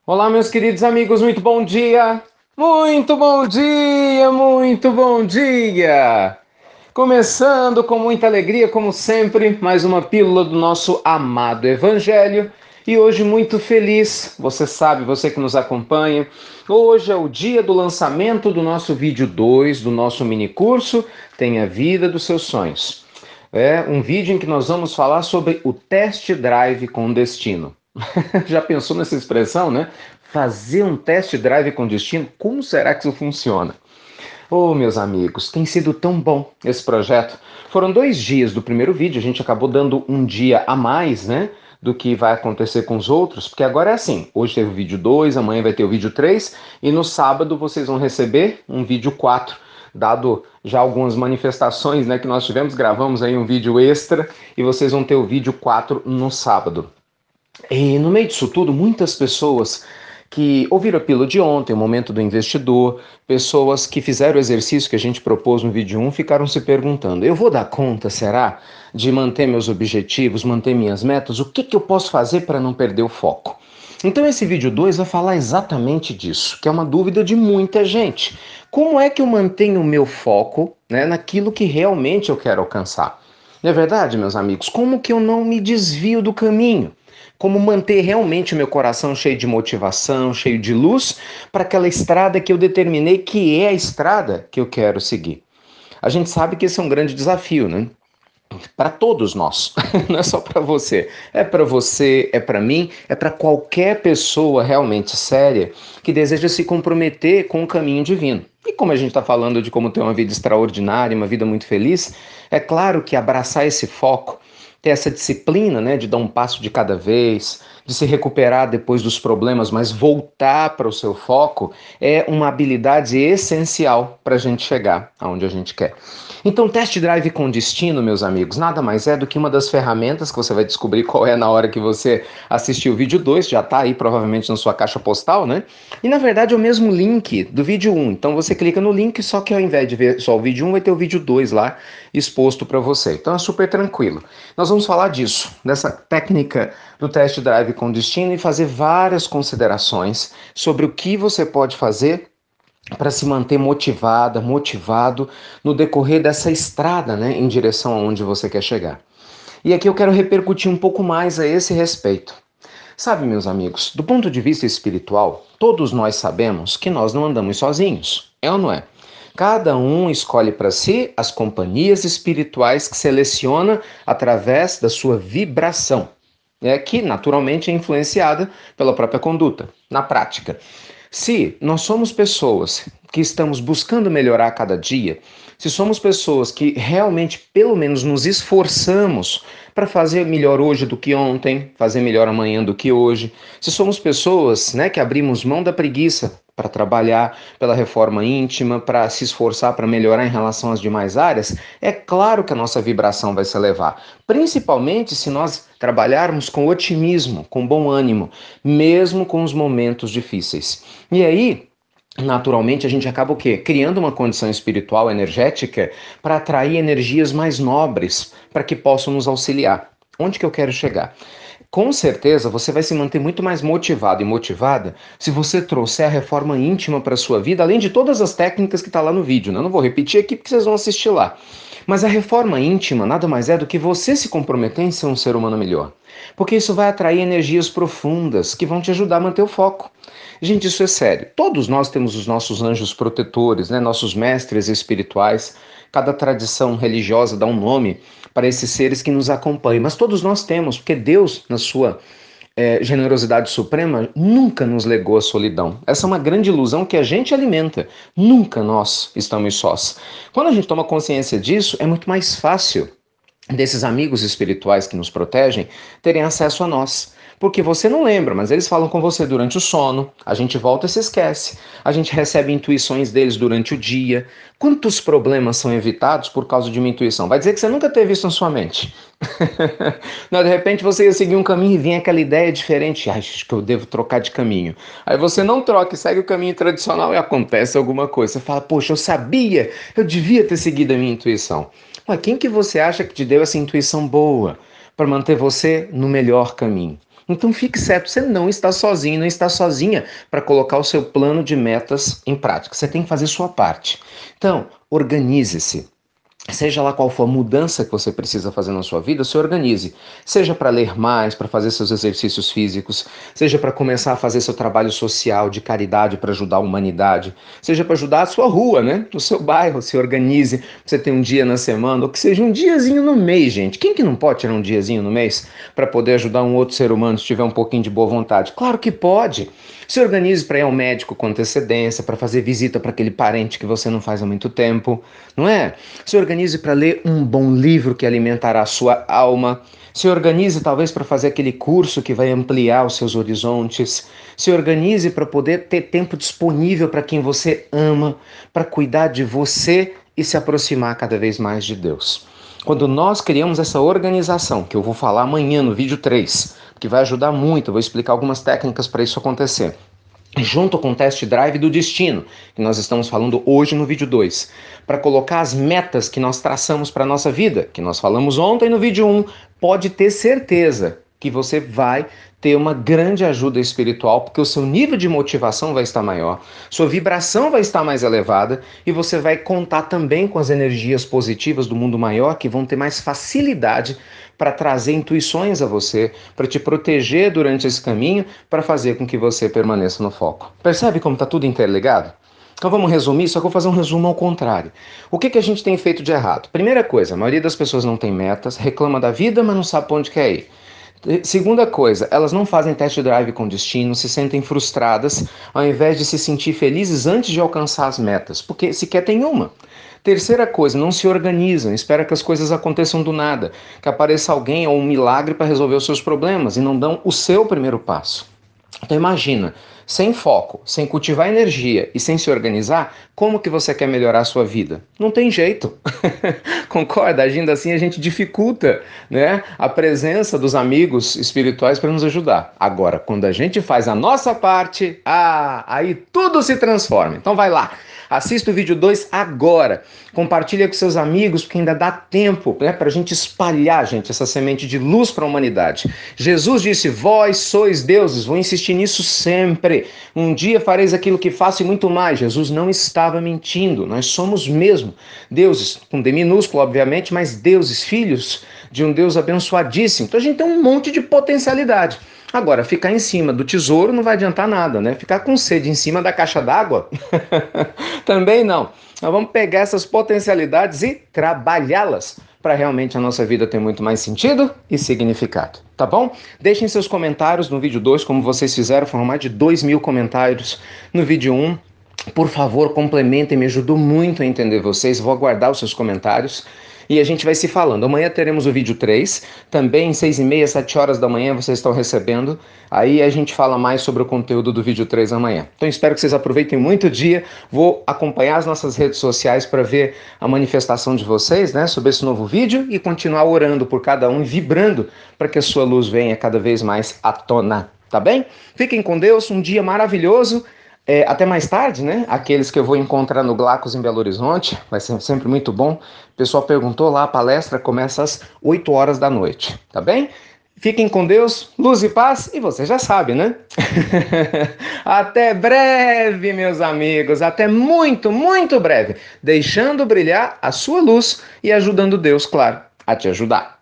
Olá, meus queridos amigos, muito bom dia! Muito bom dia, muito bom dia! Começando com muita alegria, como sempre, mais uma pílula do nosso amado Evangelho. E hoje muito feliz, você sabe, você que nos acompanha, hoje é o dia do lançamento do nosso vídeo 2 do nosso mini curso Tenha a Vida dos Seus Sonhos. É um vídeo em que nós vamos falar sobre o test drive com destino. Já pensou nessa expressão, né? Fazer um test drive com destino? Como será que isso funciona? Oh, meus amigos, tem sido tão bom esse projeto. Foram 2 dias do primeiro vídeo, a gente acabou dando um dia a mais, né? Do que vai acontecer com os outros, porque agora é assim: hoje teve o vídeo 2, amanhã vai ter o vídeo 3, e no sábado vocês vão receber um vídeo 4, dado já algumas manifestações, né, que nós tivemos, gravamos aí um vídeo extra, e vocês vão ter o vídeo 4 no sábado. E no meio disso tudo, muitas pessoas que ouviram a pílula de ontem, o momento do investidor, pessoas que fizeram o exercício que a gente propôs no vídeo 1, ficaram se perguntando: eu vou dar conta, será, de manter meus objetivos, manter minhas metas? O que eu posso fazer para não perder o foco? Então esse vídeo 2 vai falar exatamente disso, que é uma dúvida de muita gente. Como é que eu mantenho o meu foco, né, naquilo que realmente eu quero alcançar? Não é verdade, meus amigos? Como que eu não me desvio do caminho? Como manter realmente o meu coração cheio de motivação, cheio de luz, para aquela estrada que eu determinei que é a estrada que eu quero seguir? A gente sabe que esse é um grande desafio, né? Para todos nós, não é só para você, é para mim, é para qualquer pessoa realmente séria que deseja se comprometer com o caminho divino. E como a gente está falando de como ter uma vida extraordinária, uma vida muito feliz, é claro que abraçar esse foco, ter essa disciplina, né, de dar um passo de cada vez, de se recuperar depois dos problemas, mas voltar para o seu foco, é uma habilidade essencial para a gente chegar aonde a gente quer. Então, test drive com destino, meus amigos, nada mais é do que uma das ferramentas que você vai descobrir qual é na hora que você assistir o vídeo 2, já está aí provavelmente na sua caixa postal, né? E na verdade é o mesmo link do vídeo 1. Então você clica no link, só que ao invés de ver só o vídeo 1, vai ter o vídeo 2 lá exposto para você. Então é super tranquilo. Nós vamos falar disso, dessa técnica do test drive com destino e fazer várias considerações sobre o que você pode fazer para se manter motivada, motivado no decorrer dessa estrada, né, em direção aonde você quer chegar. E aqui eu quero repercutir um pouco mais a esse respeito. Sabe, meus amigos, do ponto de vista espiritual, todos nós sabemos que nós não andamos sozinhos, é ou não é? Cada um escolhe para si as companhias espirituais que seleciona através da sua vibração, que naturalmente é influenciada pela própria conduta, na prática. Se nós somos pessoas que estamos buscando melhorar a cada dia, se somos pessoas que realmente, pelo menos, nos esforçamos para fazer melhor hoje do que ontem, fazer melhor amanhã do que hoje, se somos pessoas, né, que abrimos mão da preguiça para trabalhar pela reforma íntima, para se esforçar para melhorar em relação às demais áreas, é claro que a nossa vibração vai se elevar, principalmente se nós trabalharmos com otimismo, com bom ânimo, mesmo com os momentos difíceis. E aí, naturalmente, a gente acaba o quê? Criando uma condição espiritual, energética, para atrair energias mais nobres, para que possam nos auxiliar. Onde que eu quero chegar? Com certeza você vai se manter muito mais motivado e motivada se você trouxer a reforma íntima para a sua vida, além de todas as técnicas que está lá no vídeo, né? Eu não vou repetir aqui porque vocês vão assistir lá. Mas a reforma íntima nada mais é do que você se comprometer em ser um ser humano melhor. Porque isso vai atrair energias profundas que vão te ajudar a manter o foco. Gente, isso é sério. Todos nós temos os nossos anjos protetores, né? Nossos mestres espirituais. Cada tradição religiosa dá um nome para esses seres que nos acompanham. Mas todos nós temos, porque Deus, na sua generosidade suprema, nunca nos legou a solidão. Essa é uma grande ilusão que a gente alimenta. Nunca nós estamos sós. Quando a gente toma consciência disso, é muito mais fácil desses amigos espirituais que nos protegem terem acesso a nós. Porque você não lembra, mas eles falam com você durante o sono, a gente volta e se esquece. A gente recebe intuições deles durante o dia. Quantos problemas são evitados por causa de uma intuição? Vai dizer que você nunca teve isso na sua mente. Não, de repente você ia seguir um caminho e vinha aquela ideia diferente. Acho que eu devo trocar de caminho. Aí você não troca e segue o caminho tradicional e acontece alguma coisa. Você fala, poxa, eu sabia, eu devia ter seguido a minha intuição. Mas quem que você acha que te deu essa intuição boa para manter você no melhor caminho? Então fique certo, você não está sozinho, não está sozinha para colocar o seu plano de metas em prática. Você tem que fazer sua parte. Então, organize-se. Seja lá qual for a mudança que você precisa fazer na sua vida, se organize. Seja para ler mais, para fazer seus exercícios físicos, seja para começar a fazer seu trabalho social de caridade para ajudar a humanidade, seja para ajudar a sua rua, né? O seu bairro, se organize. Você tem um dia na semana, ou que seja um diazinho no mês, gente. Quem que não pode tirar um diazinho no mês para poder ajudar um outro ser humano se tiver um pouquinho de boa vontade? Claro que pode. Se organize para ir ao médico com antecedência, para fazer visita para aquele parente que você não faz há muito tempo, não é? Se organize para ler um bom livro que alimentará a sua alma. Se organize talvez para fazer aquele curso que vai ampliar os seus horizontes. Se organize para poder ter tempo disponível para quem você ama, para cuidar de você e se aproximar cada vez mais de Deus. Quando nós criamos essa organização, que eu vou falar amanhã no vídeo 3, que vai ajudar muito, eu vou explicar algumas técnicas para isso acontecer, junto com o test drive do destino, que nós estamos falando hoje no vídeo 2, para colocar as metas que nós traçamos para a nossa vida, que nós falamos ontem no vídeo 1, pode ter certeza que você vai ter uma grande ajuda espiritual, porque o seu nível de motivação vai estar maior, sua vibração vai estar mais elevada e você vai contar também com as energias positivas do mundo maior que vão ter mais facilidade para trazer intuições a você, para te proteger durante esse caminho, para fazer com que você permaneça no foco. Percebe como está tudo interligado? Então vamos resumir, só que eu vou fazer um resumo ao contrário. O que a gente tem feito de errado? Primeira coisa, a maioria das pessoas não tem metas, reclama da vida, mas não sabe para onde quer ir. Segunda coisa, elas não fazem test drive com destino, se sentem frustradas, ao invés de se sentir felizes antes de alcançar as metas, porque sequer tem uma. Terceira coisa, não se organizam, esperam que as coisas aconteçam do nada, que apareça alguém ou um milagre para resolver os seus problemas e não dão o seu primeiro passo. Então imagina, sem foco, sem cultivar energia e sem se organizar, como que você quer melhorar a sua vida? Não tem jeito. Concorda? Agindo assim a gente dificulta, né, a presença dos amigos espirituais para nos ajudar. Agora, quando a gente faz a nossa parte, aí tudo se transforma. Então vai lá. Assista o vídeo 2 agora. Compartilha com seus amigos, porque ainda dá tempo, né, para a gente espalhar, gente, essa semente de luz para a humanidade. Jesus disse, vós sois deuses. Vou insistir nisso sempre. Um dia fareis aquilo que faço e muito mais. Jesus não estava mentindo. Nós somos mesmo deuses, com D minúsculo, obviamente, mas deuses, filhos de um Deus abençoadíssimo. Então a gente tem um monte de potencialidade. Agora, ficar em cima do tesouro não vai adiantar nada, né? Ficar com sede em cima da caixa d'água também não. Nós vamos pegar essas potencialidades e trabalhá-las para realmente a nossa vida ter muito mais sentido e significado, tá bom? Deixem seus comentários no vídeo 2, como vocês fizeram, foram mais de 2.000 comentários no vídeo 1. Por favor, complementem, me ajudou muito a entender vocês, vou aguardar os seus comentários. E a gente vai se falando. Amanhã teremos o vídeo 3, também 6h30, 7 horas da manhã vocês estão recebendo. Aí a gente fala mais sobre o conteúdo do vídeo 3 amanhã. Então espero que vocês aproveitem muito o dia. Vou acompanhar as nossas redes sociais para ver a manifestação de vocês, né, sobre esse novo vídeo e continuar orando por cada um e vibrando para que a sua luz venha cada vez mais à tona. Tá bem? Fiquem com Deus, um dia maravilhoso. Até mais tarde, né? Aqueles que eu vou encontrar no Glacos em Belo Horizonte, vai ser sempre muito bom. O pessoal perguntou lá, a palestra começa às 8 horas da noite, tá bem? Fiquem com Deus, luz e paz, e você já sabe, né? Até breve, meus amigos, até muito, muito breve, deixando brilhar a sua luz e ajudando Deus, claro, a te ajudar.